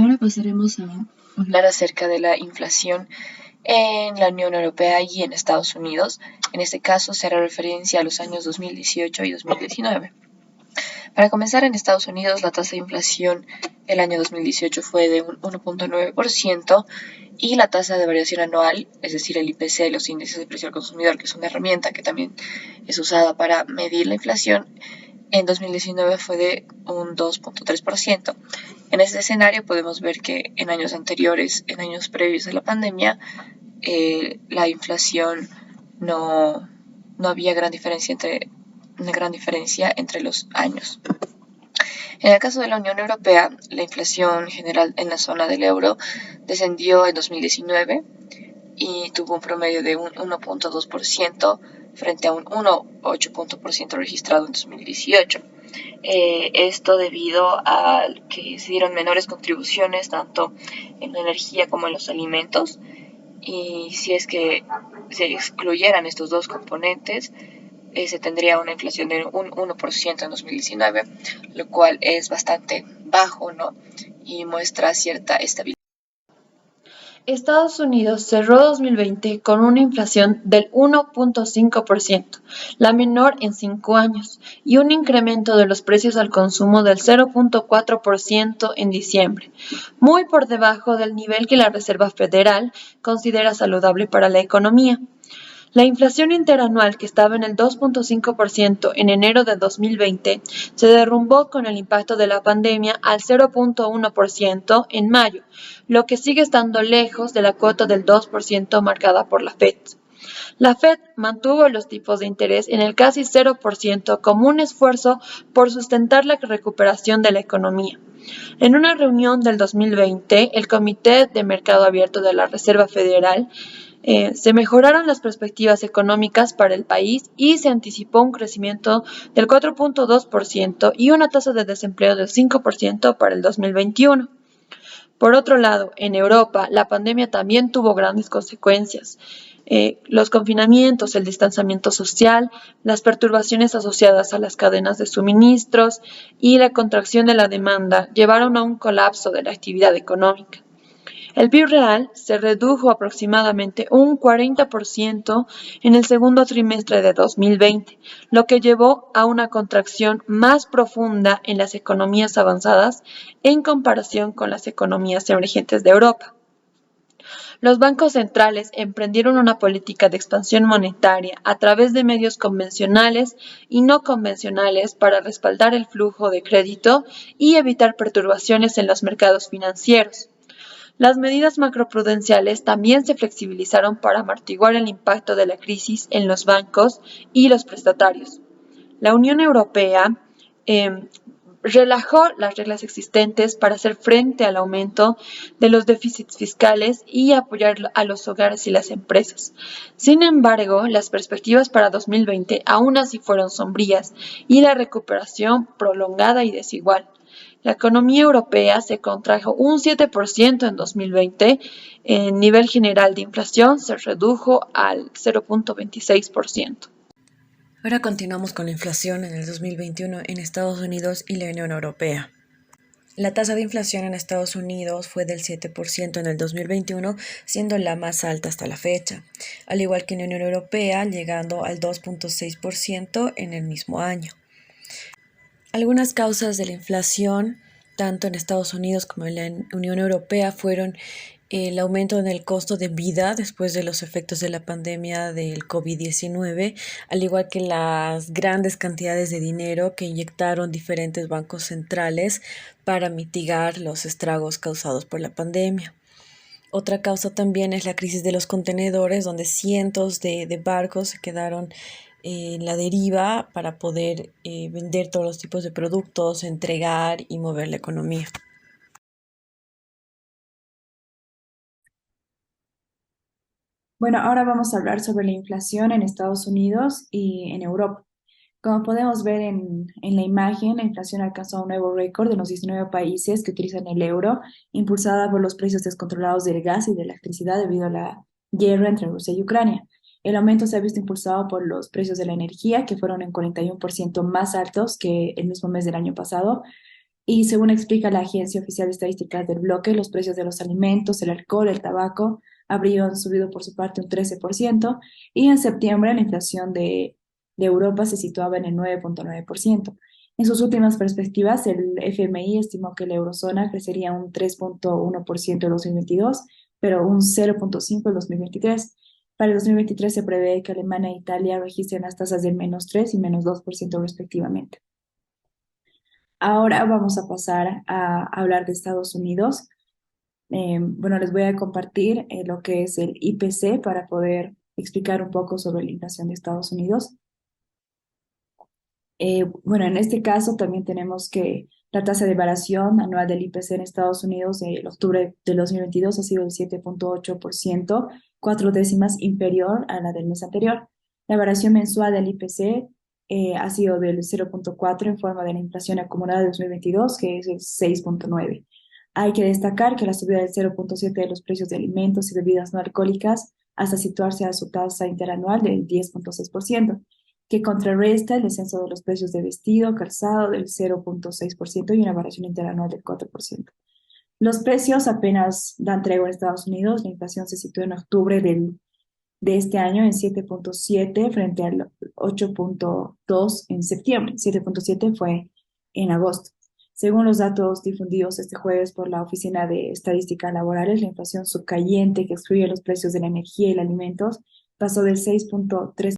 Ahora pasaremos a hablar acerca de la inflación en la Unión Europea y en Estados Unidos. En este caso se hará referencia a los años 2018 y 2019. Para comenzar, en Estados Unidos la tasa de inflación el año 2018 fue de un 1.9% y la tasa de variación anual, es decir, el IPC, los índices de precio al consumidor, que es una herramienta que también es usada para medir la inflación, en 2019 fue de un 2.3%. En este escenario podemos ver que en años anteriores, en años previos a la pandemia, la inflación no había una gran diferencia entre los años. En el caso de la Unión Europea, la inflación general en la zona del euro descendió en 2019 y tuvo un promedio de un 1.2% frente a un 1.8% registrado en 2018. Esto debido a que se dieron menores contribuciones tanto en la energía como en los alimentos, y si es que se excluyeran estos dos componentes, se tendría una inflación de un 1% en 2019, lo cual es bastante bajo, ¿no? Y muestra cierta estabilidad. Estados Unidos cerró 2020 con una inflación del 1.5%, la menor en 5 años, y un incremento de los precios al consumo del 0.4% en diciembre, muy por debajo del nivel que la Reserva Federal considera saludable para la economía. La inflación interanual, que estaba en el 2.5% en enero de 2020, se derrumbó con el impacto de la pandemia al 0.1% en mayo, lo que sigue estando lejos de la cuota del 2% marcada por la Fed. La Fed mantuvo los tipos de interés en el casi 0% como un esfuerzo por sustentar la recuperación de la economía. En una reunión del 2020, el Comité de Mercado Abierto de la Reserva Federal se mejoraron las perspectivas económicas para el país y se anticipó un crecimiento del 4.2% y una tasa de desempleo del 5% para el 2021. Por otro lado, en Europa, la pandemia también tuvo grandes consecuencias. Los confinamientos, el distanciamiento social, las perturbaciones asociadas a las cadenas de suministros y la contracción de la demanda llevaron a un colapso de la actividad económica. El PIB real se redujo aproximadamente un 40% en el segundo trimestre de 2020, lo que llevó a una contracción más profunda en las economías avanzadas en comparación con las economías emergentes de Europa. Los bancos centrales emprendieron una política de expansión monetaria a través de medios convencionales y no convencionales para respaldar el flujo de crédito y evitar perturbaciones en los mercados financieros. Las medidas macroprudenciales también se flexibilizaron para amortiguar el impacto de la crisis en los bancos y los prestatarios. La Unión Europea relajó las reglas existentes para hacer frente al aumento de los déficits fiscales y apoyar a los hogares y las empresas. Sin embargo, las perspectivas para 2020 aún así fueron sombrías y la recuperación prolongada y desigual. La economía europea se contrajo un 7% en 2020, el nivel general de inflación se redujo al 0.26%. Ahora continuamos con la inflación en el 2021 en Estados Unidos y la Unión Europea. La tasa de inflación en Estados Unidos fue del 7% en el 2021, siendo la más alta hasta la fecha, al igual que en la Unión Europea, llegando al 2.6% en el mismo año. Algunas causas de la inflación, tanto en Estados Unidos como en la Unión Europea, fueron el aumento en el costo de vida después de los efectos de la pandemia del COVID-19, al igual que las grandes cantidades de dinero que inyectaron diferentes bancos centrales para mitigar los estragos causados por la pandemia. Otra causa también es la crisis de los contenedores, donde cientos de barcos se quedaron en la deriva para poder vender todos los tipos de productos, entregar y mover la economía. Bueno, ahora vamos a hablar sobre la inflación en Estados Unidos y en Europa. Como podemos ver en la imagen, la inflación alcanzó un nuevo récord en los 19 países que utilizan el euro, impulsada por los precios descontrolados del gas y de la electricidad debido a la guerra entre Rusia y Ucrania. El aumento se ha visto impulsado por los precios de la energía, que fueron en 41% más altos que el mismo mes del año pasado, Y según explica la Agencia Oficial de Estadísticas del Bloque, los precios de los alimentos, el alcohol, el tabaco habrían subido por su parte un 13% y en septiembre la inflación de Europa se situaba en el 9,9%. En sus últimas perspectivas, el FMI estimó que la eurozona crecería un 3,1% en 2022, pero un 0,5% en 2023. Para el 2023 se prevé que Alemania e Italia registren las tasas del -3 y -2% respectivamente. Ahora vamos a pasar a hablar de Estados Unidos. Bueno, les voy a compartir lo que es el IPC para poder explicar un poco sobre la inflación de Estados Unidos. Bueno, en este caso también tenemos que la tasa de variación anual del IPC en Estados Unidos en octubre del 2022 ha sido del 7,8%, 4 décimas inferior a la del mes anterior. La variación mensual del IPC ha sido del 0,4 en forma de la inflación acumulada de 2022, que es el 6,9. Hay que destacar que la subida del 0,7 de los precios de alimentos y bebidas no alcohólicas hasta situarse a su tasa interanual del 10,6%, que contrarresta el descenso de los precios de vestido, calzado del 0,6% y una variación interanual del 4%. Los precios apenas dan tregua en Estados Unidos. La inflación se situó en octubre de este año en 7,7 frente al 8,2 en septiembre. 7,7 fue en agosto. Según los datos difundidos este jueves por la Oficina de Estadísticas Laborales, la inflación subcayente que excluye los precios de la energía y los alimentos pasó del 6,3